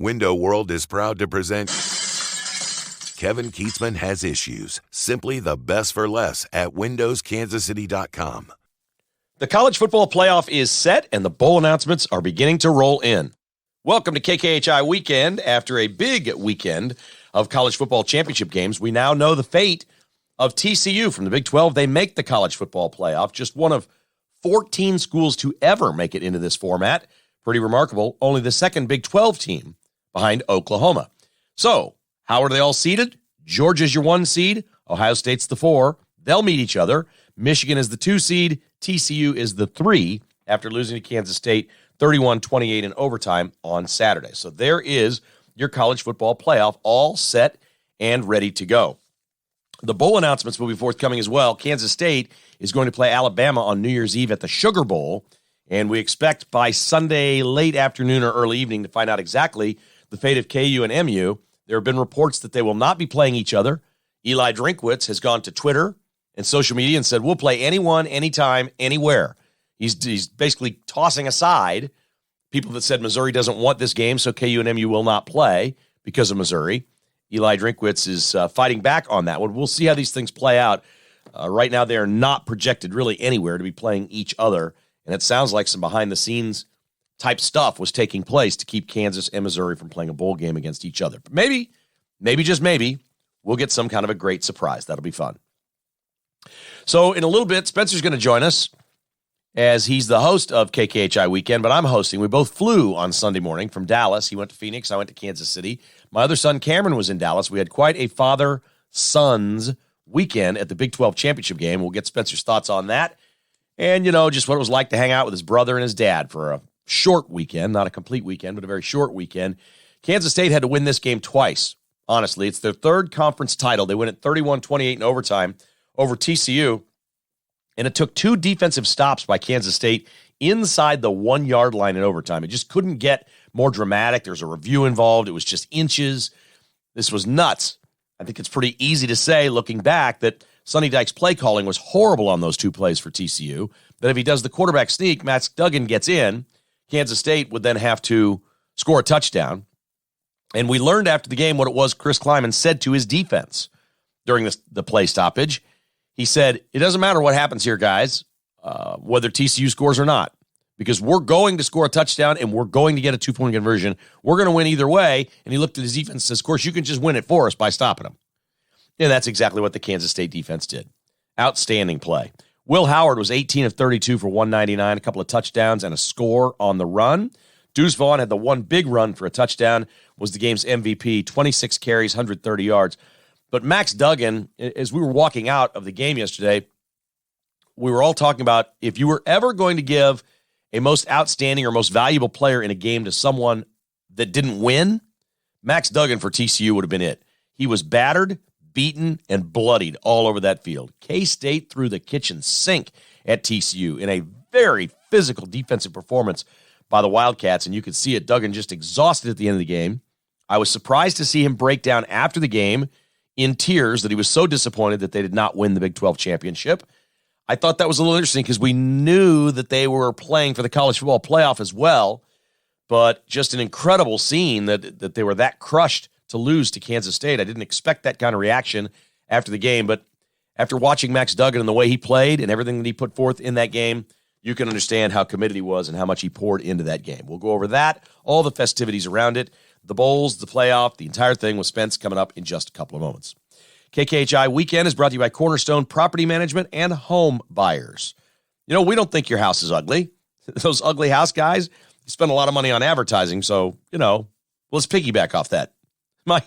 Window World is proud to present Kevin Keatsman Has Issues. Simply the best for less at windowskansascity.com. The college football playoff is set, and the bowl announcements are beginning to roll in. Welcome to KKHI Weekend. After a big weekend of college football championship games, we now know the fate of TCU from the Big 12. They make the college football playoff, just one of 14 schools to ever make it into this format. Pretty remarkable. Only the second Big 12 team behind Oklahoma. So, how are they all seeded? Georgia's your 1 seed. Ohio State's the 4. They'll meet each other. Michigan is the 2 seed. TCU is the 3 after losing to Kansas State 31-28 in overtime on Saturday. So there is your college football playoff all set and ready to go. The bowl announcements will be forthcoming as well. Kansas State is going to play Alabama on New Year's Eve at the Sugar Bowl, and we expect by Sunday late afternoon or early evening to find out exactly the fate of KU and MU. There have been reports that they will not be playing each other. Eli Drinkwitz has gone to Twitter and social media and said, we'll play anyone, anytime, anywhere. He's basically tossing aside people that said Missouri doesn't want this game, so KU and MU will not play because of Missouri. Eli Drinkwitz is fighting back on that one. We'll see how these things play out. Right now, they are not projected really anywhere to be playing each other, and it sounds like some behind-the-scenes type stuff was taking place to keep Kansas and Missouri from playing a bowl game against each other. But maybe, just maybe, we'll get some kind of a great surprise. That'll be fun. So in a little bit, Spencer's going to join us as he's the host of KKHI Weekend, but I'm hosting. We both flew on Sunday morning from Dallas. He went to Phoenix. I went to Kansas City. My other son, Cameron, was in Dallas. We had quite a father-sons weekend at the Big 12 championship game. We'll get Spencer's thoughts on that and, just what it was like to hang out with his brother and his dad for a short weekend, not a complete weekend, but a very short weekend. Kansas State had to win this game twice, honestly. It's their third conference title. They win it 31-28 in overtime over TCU, and it took 2 defensive stops by Kansas State inside the 1-yard line in overtime. It just couldn't get more dramatic. There's a review involved. It was just inches. This was nuts. I think it's pretty easy to say, looking back, that Sonny Dykes' play calling was horrible on those 2 plays for TCU, that if he does the quarterback sneak, Max Duggan gets in, Kansas State would then have to score a touchdown. And we learned after the game what it was Chris Kleiman said to his defense during the play stoppage. He said, it doesn't matter what happens here, guys, whether TCU scores or not, because we're going to score a touchdown and we're going to get a 2-point conversion. We're going to win either way. And he looked at his defense and says, of course, you can just win it for us by stopping them. And that's exactly what the Kansas State defense did. Outstanding play. Will Howard was 18 of 32 for 199, a couple of touchdowns and a score on the run. Deuce Vaughn had the one big run for a touchdown, was the game's MVP, 26 carries, 130 yards. But Max Duggan, as we were walking out of the game yesterday, we were all talking about if you were ever going to give a most outstanding or most valuable player in a game to someone that didn't win, Max Duggan for TCU would have been it. He was battered, beaten, and bloodied all over that field. K-State threw the kitchen sink at TCU in a very physical defensive performance by the Wildcats, and you could see it. Duggan just exhausted at the end of the game. I was surprised to see him break down after the game in tears that he was so disappointed that they did not win the Big 12 championship. I thought that was a little interesting because we knew that they were playing for the college football playoff as well, but just an incredible scene that they were that crushed to lose to Kansas State. I didn't expect that kind of reaction after the game, but after watching Max Duggan and the way he played and everything that he put forth in that game, you can understand how committed he was and how much he poured into that game. We'll go over that, all the festivities around it, the bowls, the playoff, the entire thing with Spence coming up in just a couple of moments. KKHI Weekend is brought to you by Cornerstone Property Management and Home Buyers. We don't think your house is ugly. Those ugly house guys, you spend a lot of money on advertising, so, let's piggyback off that. My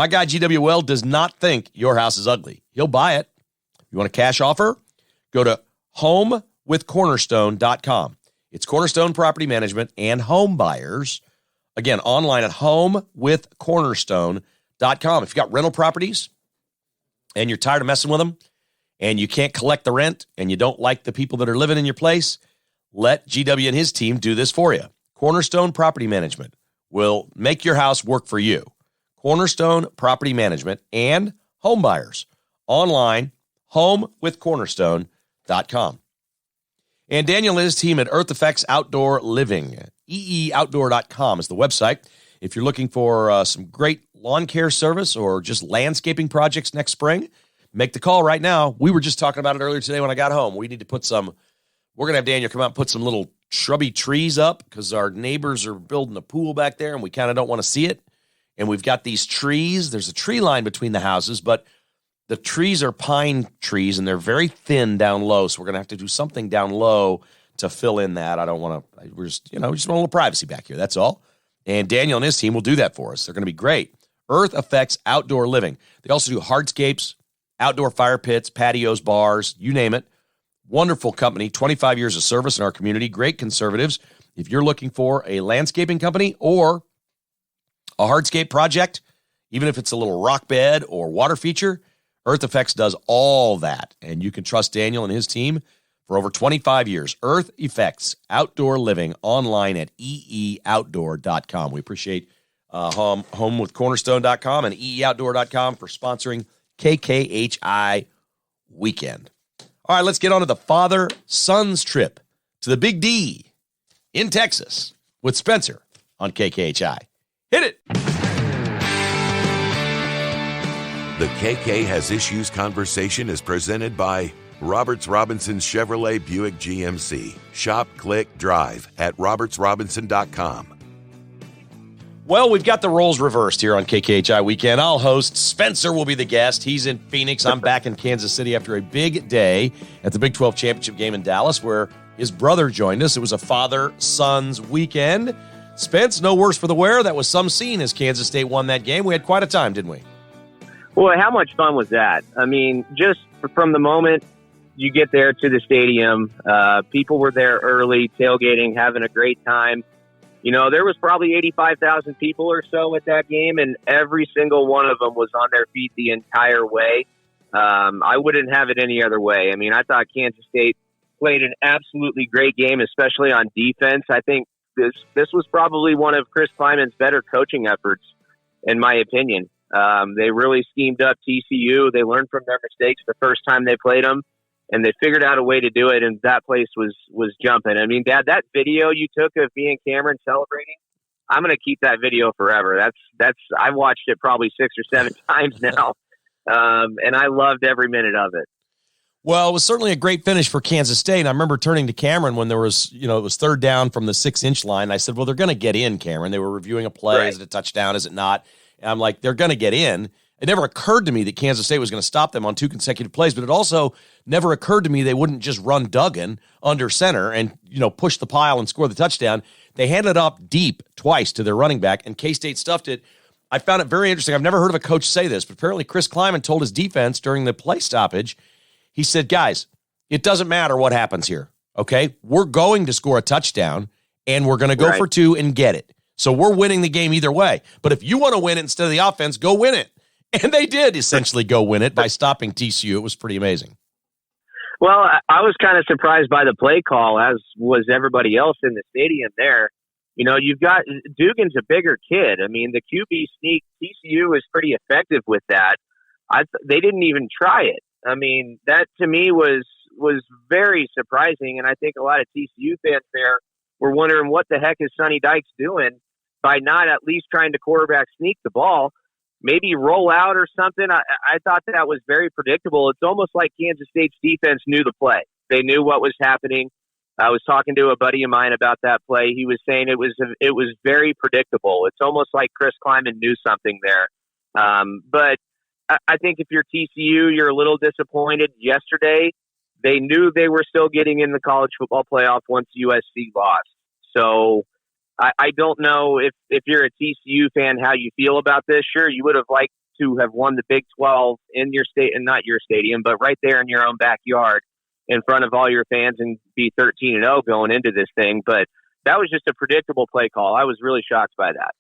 guy, GWL, does not think your house is ugly. He'll buy it. You want a cash offer? Go to homewithcornerstone.com. It's Cornerstone Property Management and Home Buyers. Again, online at homewithcornerstone.com. If you got rental properties and you're tired of messing with them and you can't collect the rent and you don't like the people that are living in your place, let GW and his team do this for you. Cornerstone Property Management will make your house work for you. Cornerstone Property Management and Home Buyers. Online, homewithcornerstone.com. And Daniel and his team at Earth Effects Outdoor Living. EEOutdoor.com is the website. If you're looking for some great lawn care service or just landscaping projects next spring, make the call right now. We were just talking about it earlier today when I got home. We need to we're going to have Daniel come out and put some little shrubby trees up because our neighbors are building a pool back there and we kind of don't want to see it. And we've got these trees. There's a tree line between the houses, but the trees are pine trees and they're very thin down low. So we're going to have to do something down low to fill in that. I don't want to, we just want a little privacy back here. That's all. And Daniel and his team will do that for us. They're going to be great. Earth Effects Outdoor Living. They also do hardscapes, outdoor fire pits, patios, bars, you name it. Wonderful company, 25 years of service in our community, great conservatives. If you're looking for a landscaping company or a hardscape project, even if it's a little rock bed or water feature, Earth Effects does all that. And you can trust Daniel and his team for over 25 years. Earth Effects Outdoor Living, online at eeoutdoor.com. We appreciate homewithcornerstone.com and eeoutdoor.com for sponsoring KKHI Weekend. All right, let's get on to the father-son's trip to the Big D in Texas with Spencer on KKHI. Hit it! The KK Has Issues conversation is presented by Roberts Robinson Chevrolet Buick GMC. Shop, click, drive at robertsrobinson.com. Well, we've got the roles reversed here on KKHI Weekend. I'll host. Spencer will be the guest. He's in Phoenix. I'm back in Kansas City after a big day at the Big 12 Championship game in Dallas where his brother joined us. It was a father-son's weekend. Spence, no worse for the wear. That was some scene as Kansas State won that game. We had quite a time, didn't we? Well, how much fun was that? I mean, just from the moment you get there to the stadium, people were there early, tailgating, having a great time. You know, there was probably 85,000 people or so at that game, and every single one of them was on their feet the entire way. I wouldn't have it any other way. I mean, I thought Kansas State played an absolutely great game, especially on defense. I think this was probably one of Chris Kleiman's better coaching efforts, in my opinion. They really schemed up TCU. They learned from their mistakes the first time they played them, and they figured out a way to do it, and that place was jumping. I mean, Dad, that video you took of me and Cameron celebrating, I'm going to keep that video forever. I've watched it probably 6 or 7 times now, and I loved every minute of it. Well, it was certainly a great finish for Kansas State. And I remember turning to Cameron when there was, it was third down from the 6-inch line. I said, well, they're going to get in, Cameron. They were reviewing a play. Right. Is it a touchdown? Is it not? And I'm like, they're going to get in. It never occurred to me that Kansas State was going to stop them on 2 consecutive plays, but it also never occurred to me they wouldn't just run Duggan under center and, push the pile and score the touchdown. They handed it off deep twice to their running back, and K-State stuffed it. I found it very interesting. I've never heard of a coach say this, but apparently Chris Kleiman told his defense during the play stoppage, he said, guys, it doesn't matter what happens here, okay? We're going to score a touchdown, and we're going to go for 2 and get it. So we're winning the game either way. But if you want to win it instead of the offense, go win it. And they did essentially go win it by stopping TCU. It was pretty amazing. Well, I was kind of surprised by the play call, as was everybody else in the stadium there. You've got Dugan's a bigger kid. I mean, the QB sneak, TCU is pretty effective with that. They didn't even try it. I mean, that to me was very surprising, and I think a lot of TCU fans there were wondering what the heck is Sonny Dykes doing by not at least trying to quarterback sneak the ball. Maybe roll out or something. I thought that was very predictable. It's almost like Kansas State's defense knew the play. They knew what was happening. I was talking to a buddy of mine about that play. He was saying it was very predictable. It's almost like Chris Kleiman knew something there. But I think if you're TCU, you're a little disappointed. Yesterday, they knew they were still getting in the college football playoff once USC lost. So I don't know if you're a TCU fan, how you feel about this. Sure, you would have liked to have won the Big 12 in your state, and not your stadium, but right there in your own backyard in front of all your fans and be 13-0 going into this thing. But that was just a predictable play call. I was really shocked by that.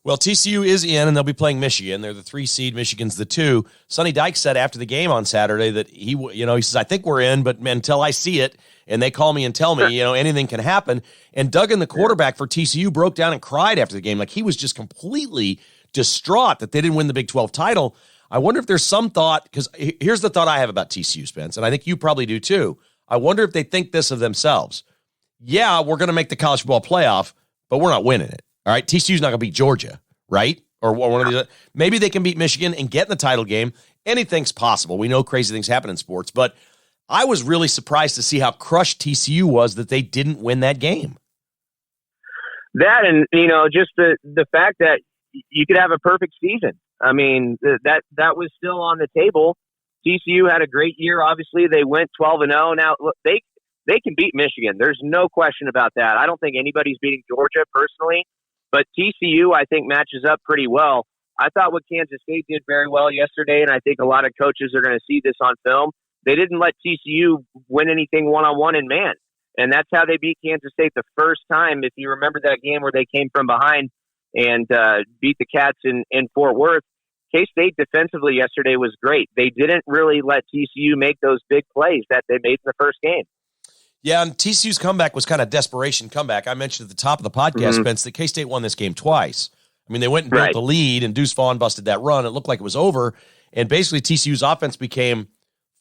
Well, TCU is in, and they'll be playing Michigan. They're the 3 seed. Michigan's the 2. Sonny Dykes said after the game on Saturday that he says, I think we're in, but until I see it, and they call me and tell me, anything can happen. And Duggan, the quarterback for TCU, broke down and cried after the game. Like, he was just completely distraught that they didn't win the Big 12 title. I wonder if there's some thought, because here's the thought I have about TCU, Spence, and I think you probably do too. I wonder if they think this of themselves. Yeah, we're going to make the college football playoff, but we're not winning it. All right, TCU's not going to beat Georgia, right? Or one of these. Maybe they can beat Michigan and get in the title game. Anything's possible. We know crazy things happen in sports, but I was really surprised to see how crushed TCU was that they didn't win that game. That, and just the fact that you could have a perfect season. I mean, that was still on the table. TCU had a great year. Obviously, they went 12-0. Now, look, they can beat Michigan. There's no question about that. I don't think anybody's beating Georgia personally, but TCU, I think, matches up pretty well. I thought what Kansas State did very well yesterday, and I think a lot of coaches are going to see this on film. They didn't let TCU win anything one-on-one in man, and that's how they beat Kansas State the first time. If you remember that game where they came from behind and beat the Cats in Fort Worth, K-State defensively yesterday was great. They didn't really let TCU make those big plays that they made in the first game. Yeah, and TCU's comeback was kind of a desperation comeback. I mentioned at the top of the podcast, Spence, that K-State won this game twice. I mean, they went and built the lead, and Deuce Vaughn busted that run. It looked like it was over, and basically TCU's offense became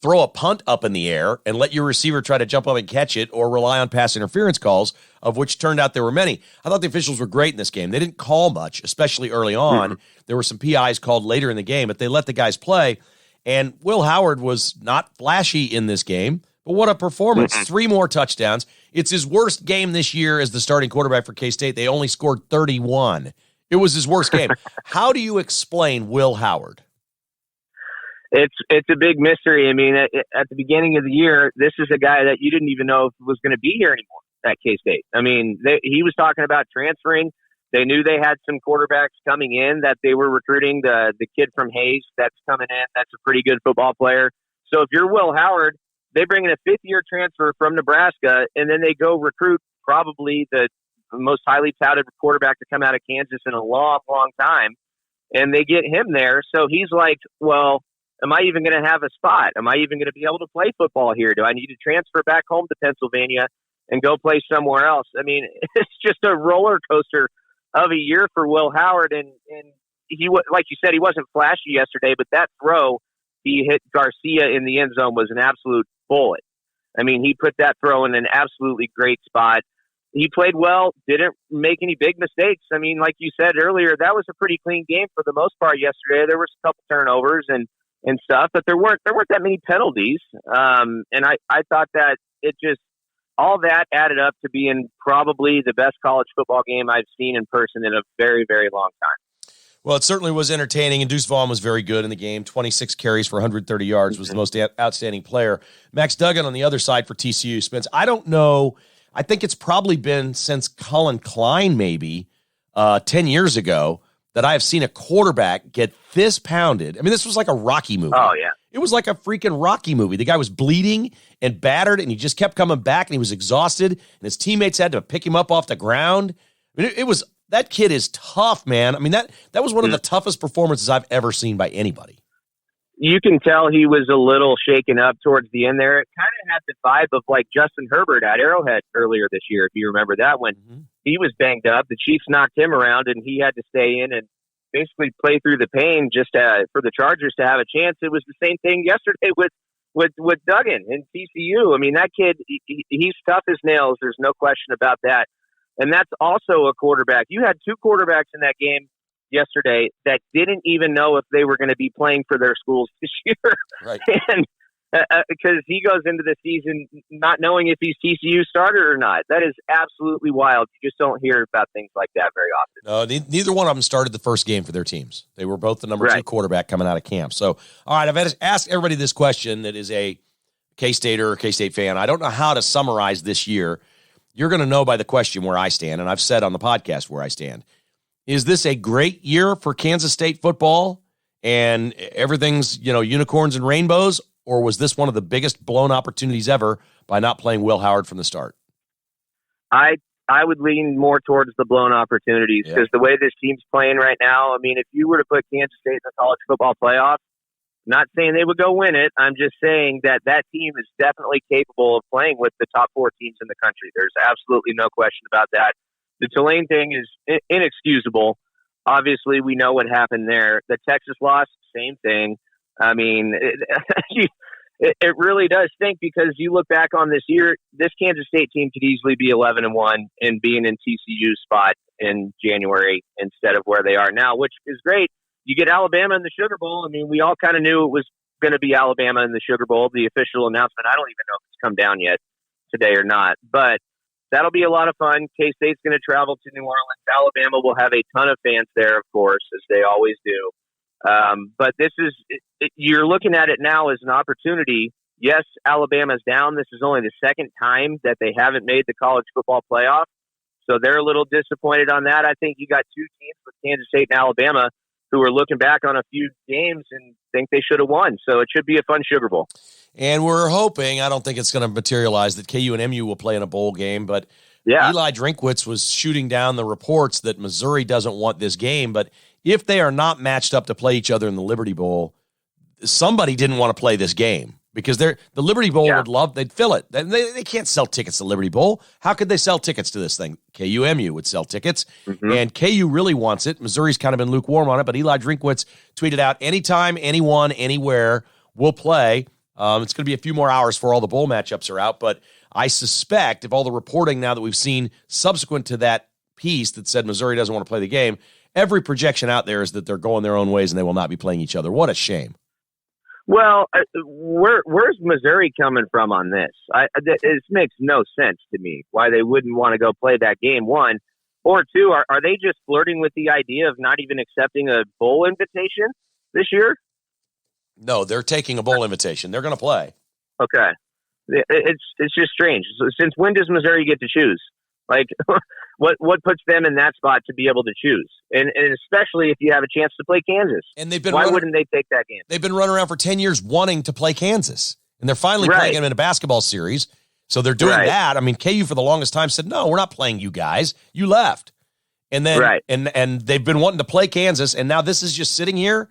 throw a punt up in the air and let your receiver try to jump up and catch it or rely on pass interference calls, of which turned out there were many. I thought the officials were great in this game. They didn't call much, especially early on. There were some PIs called later in the game, but they let the guys play. And Will Howard was not flashy in this game, but what a performance. 3 more touchdowns. It's his worst game this year as the starting quarterback for K-State. They only scored 31. It was his worst game. How do you explain Will Howard? It's a big mystery. I mean, at the beginning of the year, this is a guy that you didn't even know if was going to be here anymore at K-State. I mean, he was talking about transferring. They knew they had some quarterbacks coming in that they were recruiting. The kid from Hayes that's coming in, that's a pretty good football player. So if you're Will Howard, they bring in a 5th-year transfer from Nebraska, and then they go recruit probably the most highly touted quarterback to come out of Kansas in a long, long time, and they get him there. So he's like, well, am I even going to have a spot? Am I even going to be able to play football here? Do I need to transfer back home to Pennsylvania and go play somewhere else? I mean, it's just a roller coaster of a year for Will Howard. And he, like you said, he wasn't flashy yesterday, but that throw he hit Garcia in the end zone was an absolute bullet. I mean, he put that throw in an absolutely great spot. He played well, didn't make any big mistakes. I mean, like you said earlier, that was a pretty clean game for the most part yesterday. There was a couple turnovers and stuff, but there weren't that many penalties. And I thought that it just, all that added up to being probably the best college football game I've seen in person in a very, very long time. Well, it certainly was entertaining, and Deuce Vaughn was very good in the game. 26 carries for 130 yards, was the most outstanding player. Max Duggan on the other side for TCU. Spence, I don't know. I think it's probably been since Cullen Klein maybe 10 years ago that I have seen a quarterback get this pounded. I mean, this was like a Rocky movie. Oh, yeah. It was like a freaking Rocky movie. The guy was bleeding and battered, and he just kept coming back, and he was exhausted, and his teammates had to pick him up off the ground. I mean, it was – that kid is tough, man. I mean, that was one of the toughest performances I've ever seen by anybody. You can tell he was a little shaken up towards the end there. It kind of had the vibe of like Justin Herbert at Arrowhead earlier this year, if you remember that when he was banged up. The Chiefs knocked him around, and he had to stay in and basically play through the pain just for the Chargers to have a chance. It was the same thing yesterday with Duggan and TCU. I mean, that kid, he's tough as nails. There's no question about that. And that's also a quarterback. You had 2 quarterbacks in that game yesterday that didn't even know if they were going to be playing for their schools this year. Right. And because he goes into the season not knowing if he's TCU starter or not. That is absolutely wild. You just don't hear about things like that very often. No, neither one of them started the first game for their teams. They were both the number 2 quarterback coming out of camp. So, all right, I've asked everybody this question that is a K-Stater or K-State fan. I don't know how to summarize this year. You're going to know by the question where I stand, and I've said on the podcast where I stand. Is this a great year for Kansas State football and everything's, unicorns and rainbows, or was this one of the biggest blown opportunities ever by not playing Will Howard from the start? I would lean more towards the blown opportunities because the way this team's playing right now, I mean, if you were to put Kansas State in the college football playoff, not saying they would go win it. I'm just saying that team is definitely capable of playing with the top 4 teams in the country. There's absolutely no question about that. The Tulane thing is inexcusable. Obviously, we know what happened there. The Texas loss, same thing. I mean, It really does stink because you look back on this year, this Kansas State team could easily be 11-1 and being in TCU's spot in January instead of where they are now, which is great. You get Alabama in the Sugar Bowl. I mean, we all kind of knew it was going to be Alabama in the Sugar Bowl, the official announcement. I don't even know if it's come down yet today or not, but that'll be a lot of fun. K-State's going to travel to New Orleans. Alabama will have a ton of fans there, of course, as they always do. But this is, you're looking at it now as an opportunity. Yes, Alabama's down. This is only the second time that they haven't made the college football playoff. So they're a little disappointed on that. I think you got two teams with Kansas State and Alabama who are looking back on a few games and think they should have won. So it should be a fun Sugar Bowl. And we're hoping, I don't think it's going to materialize, that KU and MU will play in a bowl game, but yeah. Eli Drinkwitz was shooting down the reports that Missouri doesn't want this game, but if they are not matched up to play each other in the Liberty Bowl, somebody didn't want to play this game because the Liberty Bowl they'd fill it. They can't sell tickets to Liberty Bowl. How could they sell tickets to this thing? KU-MU would sell tickets, and KU really wants it. Missouri's kind of been lukewarm on it, but Eli Drinkwitz tweeted out, anytime, anyone, anywhere, we'll play. It's going to be a few more hours before all the bowl matchups are out, but I suspect if all the reporting now that we've seen subsequent to that piece that said Missouri doesn't want to play the game, every projection out there is that they're going their own ways and they will not be playing each other. What a shame. Well, where's Missouri coming from on this? It makes no sense to me why they wouldn't want to go play that game, one. Or two, are they just flirting with the idea of not even accepting a bowl invitation this year? No, they're taking a bowl invitation. They're going to play. Okay. It's just strange. So since when does Missouri get to choose? Like, what puts them in that spot to be able to choose? And especially if you have a chance to play Kansas. And why wouldn't they take that game? They've been running around for 10 years wanting to play Kansas. And they're finally playing them in a basketball series. So they're doing that. I mean, KU for the longest time said, no, we're not playing you guys. You left. And then and they've been wanting to play Kansas. And now this is just sitting here.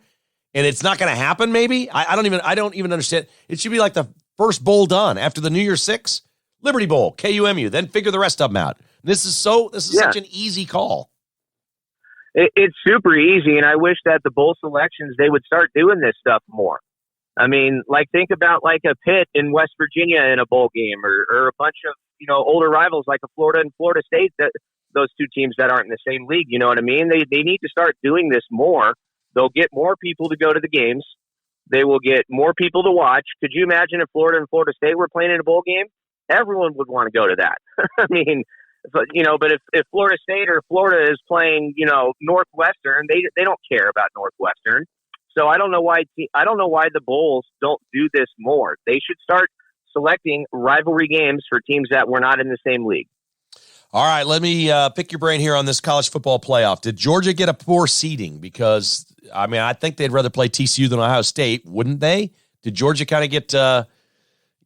And it's not going to happen, maybe? I don't even understand. It should be like the first bowl done after the New Year's Six. Liberty Bowl, KU-MU, then figure the rest of them out. This is such an easy call. It's super easy, and I wish that the bowl selections, they would start doing this stuff more. I mean, like, think about like a Pitt in West Virginia in a bowl game, or a bunch of, older rivals like a Florida and Florida State, that those two teams that aren't in the same league, you know what I mean? They need to start doing this more. They'll get more people to go to the games. They will get more people to watch. Could you imagine if Florida and Florida State were playing in a bowl game? Everyone would want to go to that. I mean, but if Florida State or Florida is playing, Northwestern, they don't care about Northwestern. So I don't know why the bowls don't do this more. They should start selecting rivalry games for teams that were not in the same league. All right, let me pick your brain here on this college football playoff. Did Georgia get a poor seeding? Because, I think they'd rather play TCU than Ohio State, wouldn't they? Did Georgia kind of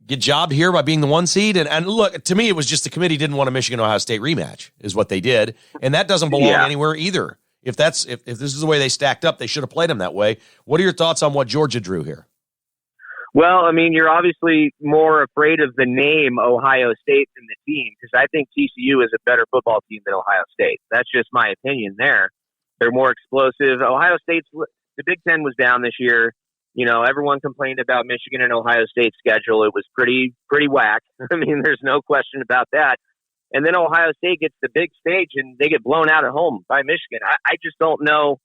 get jobbed here by being the one seed? And look, to me, it was just the committee didn't want a Michigan-Ohio State rematch is what they did. And that doesn't belong anywhere either. If this is the way they stacked up, they should have played them that way. What are your thoughts on what Georgia drew here? Well, I mean, you're obviously more afraid of the name Ohio State than the team, because I think TCU is a better football team than Ohio State. That's just my opinion there. They're more explosive. Ohio State's, the Big Ten was down this year. Everyone complained about Michigan and Ohio State's schedule. It was pretty whack. I mean, there's no question about that. And then Ohio State gets the big stage and they get blown out at home by Michigan. I just don't know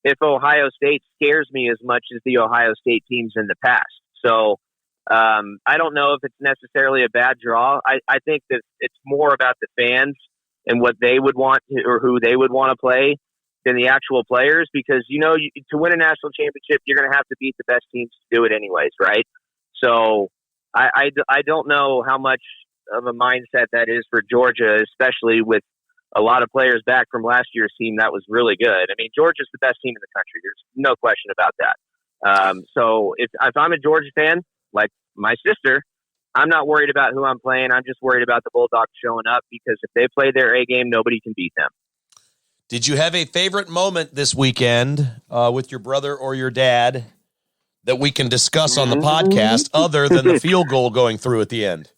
if Ohio State scares me as much as the Ohio State teams in the past. So I don't know if it's necessarily a bad draw. I think that it's more about the fans and what they would want or who they would want to play than the actual players, because, to win a national championship, you're going to have to beat the best teams to do it anyways, right? So I don't know how much of a mindset that is for Georgia, especially with a lot of players back from last year's team that was really good. I mean, Georgia's the best team in the country. There's no question about that. So if I'm a Georgia fan, like my sister, I'm not worried about who I'm playing. I'm just worried about the Bulldogs showing up, because if they play their A game, nobody can beat them. Did you have a favorite moment this weekend with your brother or your dad that we can discuss on the podcast other than the field goal going through at the end?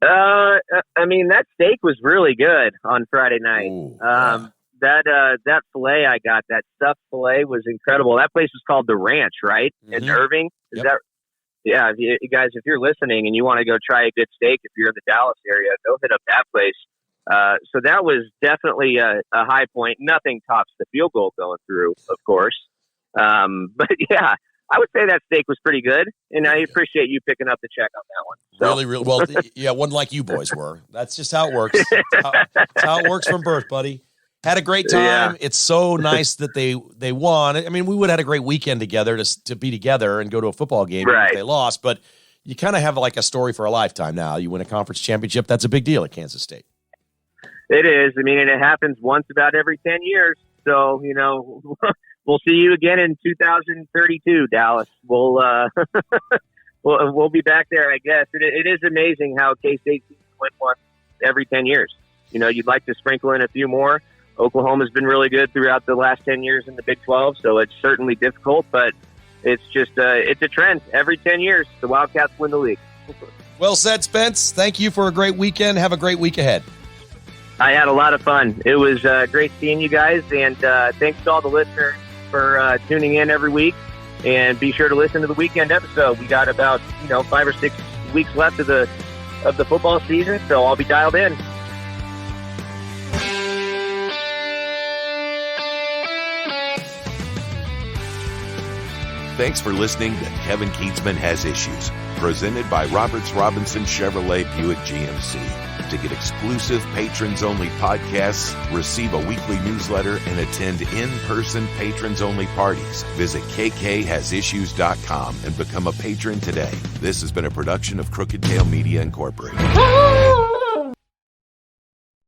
I mean, that steak was really good on Friday night. Ooh, that filet I got, that stuffed filet, was incredible. That place is called The Ranch, right? In Irving. Is that Yeah, guys, if you're listening and you want to go try a good steak, if you're in the Dallas area, go hit up that place. So that was definitely a high point. Nothing tops the field goal going through, of course. But yeah, I would say that steak was pretty good, and I appreciate you picking up the check on that one. So. Really, well, yeah, wasn't like you boys were. That's just how it works. That's how it works from birth, buddy. Had a great time. Yeah. It's so nice that they won. I mean, we would have had a great weekend together to be together and go to a football game if they lost, but you kind of have like a story for a lifetime now. You win a conference championship. That's a big deal at Kansas State. It is. I mean, and it happens once about every 10 years. So, we'll see you again in 2032, Dallas. We'll be back there, I guess. It is amazing how K-State wins one every 10 years. You'd like to sprinkle in a few more. Oklahoma's been really good throughout the last 10 years in the Big 12, so it's certainly difficult, but it's just it's a trend. Every 10 years, the Wildcats win the league. Well said, Spence. Thank you for a great weekend. Have a great week ahead. I had a lot of fun. It was great seeing you guys, and thanks to all the listeners for tuning in every week. And be sure to listen to the weekend episode. We got about 5 or 6 weeks left of the football season, so I'll be dialed in. Thanks for listening to Kevin Keatsman Has Issues, presented by Roberts Robinson Chevrolet Buick GMC. To get exclusive patrons-only podcasts, receive a weekly newsletter, and attend in-person patrons-only parties, visit KKHasissues.com and become a patron today. This has been a production of Crooked Tail Media Incorporated.